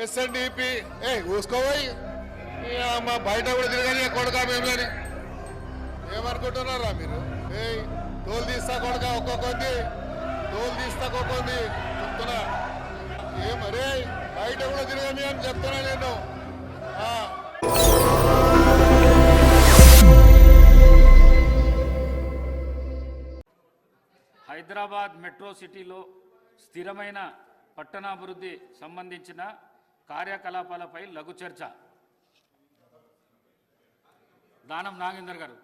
SNDP ఊసుకోపోయి మా బయట కూడా తిరగని కొడుకా మేమని ఏమనుకుంటున్నారా మీరు? తోలు తీస్తా కొడుక ఒక్కొక్కంది, తోలు తీస్తా ఒక్కొక్కంది చెప్తున్నా. ఏమరే బయట కూడా తిరగని అని చెప్తున్నా నేను. హైదరాబాద్ మెట్రో సిటీలో స్థిరమైన పట్టణాభివృద్ధి సంబంధించిన కార్యకలాపాలపై లఘు చర్చ. దానం నాగేందర్ గారు.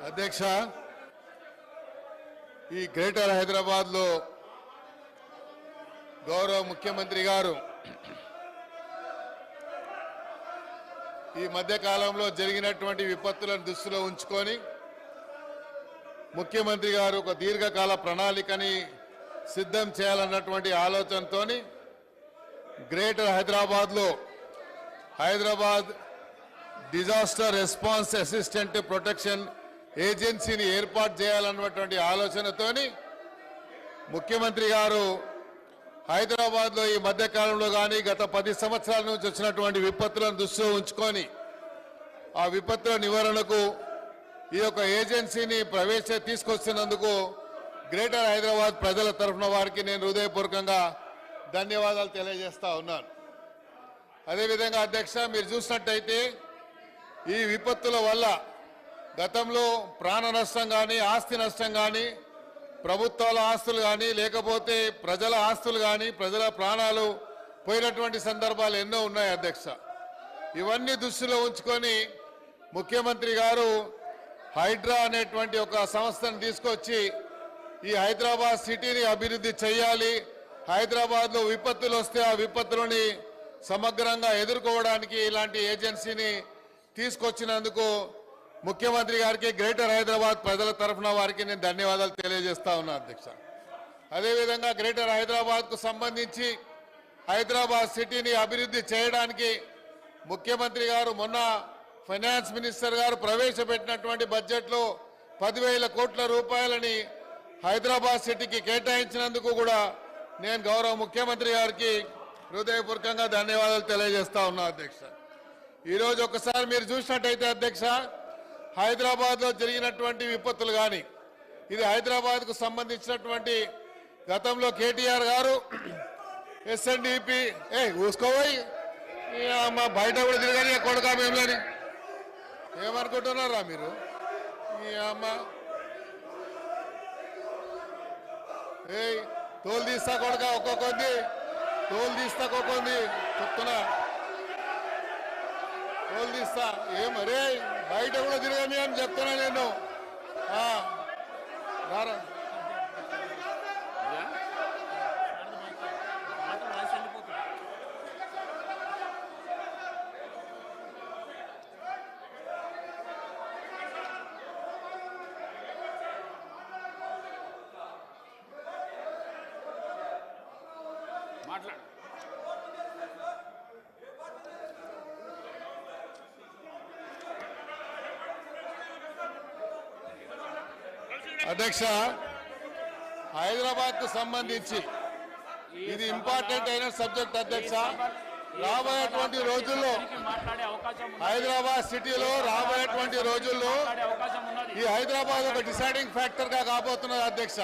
అధ్యక్ష, ఈ గ్రేటర్ హైదరాబాద్ లో గౌరవ ముఖ్యమంత్రి గారు ఈ మధ్య కాలంలో జరిగినటువంటి విపత్తులను దృష్టిలో ఉంచుకొని ముఖ్యమంత్రి గారు ఒక దీర్ఘకాల ప్రణాళికని సిద్ధం చేయాలన్నటువంటి ఆలోచనతో గ్రేటర్ హైదరాబాద్లో Hyderabad disaster response assistant protection ఏజెన్సీని ఏర్పాటు చేయాలన్నటువంటి ఆలోచనతో ముఖ్యమంత్రి గారు హైదరాబాద్లో ఈ మధ్యకాలంలో కానీ గత 10 సంవత్సరాల నుంచి వచ్చినటువంటి విపత్తులను దృష్టిలో ఉంచుకొని ఆ విపత్తుల నివారణకు ఈ యొక్క ఏజెన్సీని తీసుకొస్తున్నందుకు గ్రేటర్ హైదరాబాద్ ప్రజల తరఫున వారికి నేను హృదయపూర్వకంగా ధన్యవాదాలు తెలియజేస్తా ఉన్నాను. అదేవిధంగా అధ్యక్ష, మీరు చూసినట్టయితే ఈ విపత్తుల వల్ల గతంలో ప్రాణ నష్టం కానీ ఆస్తి నష్టం కానీ ప్రభుత్వాల ఆస్తులు కానీ లేకపోతే ప్రజల ఆస్తులు కానీ ప్రజల ప్రాణాలు పోయినటువంటి సందర్భాలు ఎన్నో ఉన్నాయి అధ్యక్ష. ఇవన్నీ దృష్టిలో ఉంచుకొని ముఖ్యమంత్రి గారు హైడ్రా అనేటువంటి ఒక సంస్థను తీసుకొచ్చి ఈ హైదరాబాద్ సిటీని అభివృద్ధి చేయాలి, హైదరాబాద్లో విపత్తులు వస్తే ఆ విపత్తులని సమగ్రంగా ఎదుర్కోవడానికి ఇలాంటి ఏజెన్సీని తీసుకొచ్చినందుకు ముఖ్యమంత్రి గారికి గ్రేటర్ హైదరాబాద్ ప్రజల తరఫున వారికి నేను ధన్యవాదాలు తెలియజేస్తా ఉన్నా అధ్యక్ష. అదేవిధంగా గ్రేటర్ హైదరాబాద్కు సంబంధించి హైదరాబాద్ సిటీని అభివృద్ధి చేయడానికి ముఖ్యమంత్రి గారు మొన్న ఫైనాన్స్ మినిస్టర్ గారు ప్రవేశపెట్టినటువంటి బడ్జెట్లో 10,000 కోట్ల రూపాయలని హైదరాబాద్ సిటీకి కేటాయించినందుకు కూడా నేను గౌరవ ముఖ్యమంత్రి గారికి హృదయపూర్వకంగా ధన్యవాదాలు తెలియజేస్తా ఉన్నా అధ్యక్ష. ఈరోజు ఒకసారి మీరు చూసినట్టయితే అధ్యక్ష, హైదరాబాద్లో జరిగినటువంటి విపత్తులు కానీ ఇది హైదరాబాద్కు సంబంధించినటువంటి గతంలో కేటీఆర్ గారు ఎస్ఎన్డిపి ఊసుకోపోయి మా బయట కూడా తిరగని కొడుకా మేమని ఏమనుకుంటున్నారా మీరు? తోలు తీస్తా కొడుక ఒక్కొక్కంది, తోలు తీస్తా ఒక్కొక్కంది చెప్తున్నా. తోలు తీస్తా ఏమరే బయట కూడా తిరగని అని చెప్తున్నా నేను. రారా మాట్లాడు. అధ్యక్ష, హైదరాబాద్ కు సంబంధించి ఇది ఇంపార్టెంట్ అయిన సబ్జెక్ట్ అధ్యక్ష. రాబోయేటువంటి రోజుల్లో హైదరాబాద్ సిటీలో రాబోయేటువంటి రోజుల్లో ఈ హైదరాబాద్ ఒక డిసైడింగ్ ఫ్యాక్టర్ గా కాబోతున్నది అధ్యక్ష.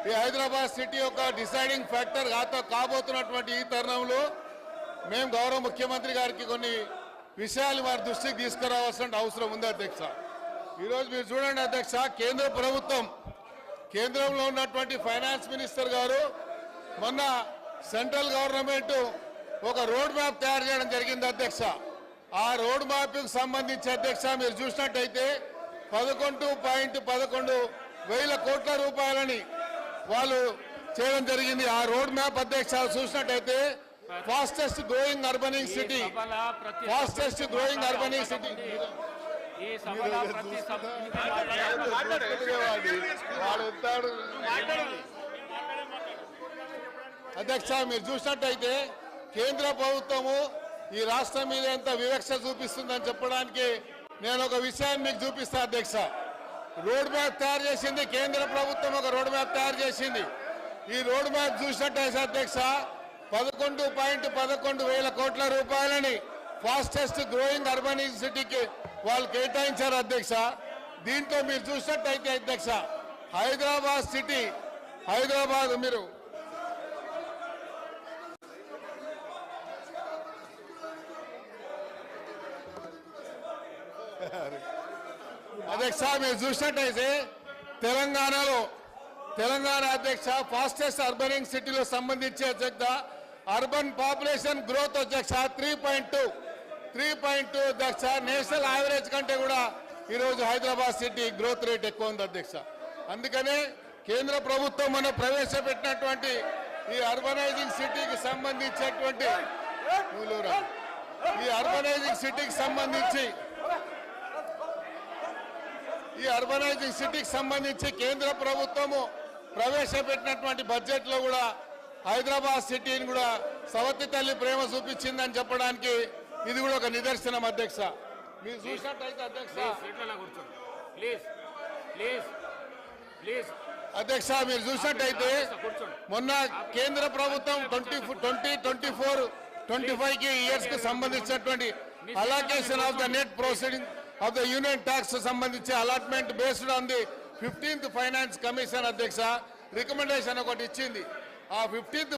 ఈ హైదరాబాద్ సిటీ ఒక డిసైడింగ్ ఫ్యాక్టర్ కాబోతున్నటువంటి ఈ తరుణంలో మేము గౌరవ ముఖ్యమంత్రి గారికి కొన్ని విషయాలు వారి దృష్టికి తీసుకురావాల్సిన అవసరం ఉంది అధ్యక్ష. ఈరోజు మీరు చూడండి అధ్యక్ష, కేంద్ర ప్రభుత్వం కేంద్రంలో ఉన్నటువంటి ఫైనాన్స్ మినిస్టర్ గారు మొన్న సెంట్రల్ గవర్నమెంట్ ఒక రోడ్ మ్యాప్ తయారు చేయడం జరిగింది అధ్యక్ష. ఆ రోడ్ మ్యాప్కి సంబంధించి అధ్యక్ష మీరు చూసినట్టయితే 11.11 కోట్ల రూపాయలని వాళ్ళు చేయడం జరిగింది. ఆ రోడ్ మ్యాప్ అధ్యక్ష చూసినట్టయితే fastest growing urbanising city, fastest growing urbanising city. అధ్యక్ష మీరు చూసినట్టయితే కేంద్ర ప్రభుత్వము ఈ రాష్ట్రం మీద ఎంత వివక్ష చూపిస్తుందని చెప్పడానికి నేను ఒక విషయాన్ని మీకు చూపిస్తా అధ్యక్ష. రోడ్ మ్యాప్ తయారు చేసింది కేంద్ర ప్రభుత్వం, ఒక రోడ్ మ్యాప్ తయారు చేసింది. ఈ రోడ్ మ్యాప్ చూసినట్టయితే అధ్యక్ష 11.11 కోట్ల రూపాయలని ఫాస్టెస్ట్ గ్రోయింగ్ అర్బన్ సిటీకి వాళ్ళు కేటాయించారు అధ్యక్ష. దీంట్లో మీరు చూసినట్టయితే అధ్యక్ష హైదరాబాద్ సిటీ, హైదరాబాద్ మీరు అధ్యక్ష మీరు చూసినట్టయితే తెలంగాణ అధ్యక్ష ఫాస్టెస్ట్ అర్బనింగ్ సిటీలో సంబంధించి అధ్యక్ష అర్బన్ పాపులేషన్ గ్రోత్ అధ్యక్ష 3.2 అధ్యక్ష. నేషనల్ యావరేజ్ కంటే కూడా ఈరోజు హైదరాబాద్ సిటీ గ్రోత్ రేట్ ఎక్కువ ఉంది అధ్యక్ష. అందుకనే కేంద్ర ప్రభుత్వం మనం ప్రవేశపెట్టినటువంటి ఈ అర్బనైజింగ్ సిటీకి సంబంధించినటువంటి ఈ అర్బనైజింగ్ సిటీకి సంబంధించి కేంద్ర ప్రభుత్వము ప్రవేశపెట్టినటువంటి బడ్జెట్ లో కూడా హైదరాబాద్ సిటీని కూడా సవతి తల్లి ప్రేమ చూపించిందని చెప్పడానికి ఇది కూడా ఒక నిదర్శనం అధ్యక్ష. మీరు చూసినట్టయితే అధ్యక్ష అధ్యక్ష మీరు చూసినట్టయితే మొన్న కేంద్ర ప్రభుత్వం 2024-25 కి ఇయర్స్ కి సంబంధించినటువంటి allocation of the net proceeding of the union tax సంబంధించి allotment based on the 15th finance commission అధ్యక్ష రికమెండేషన్ ఒకటి ఇచ్చింది. ఆ 15th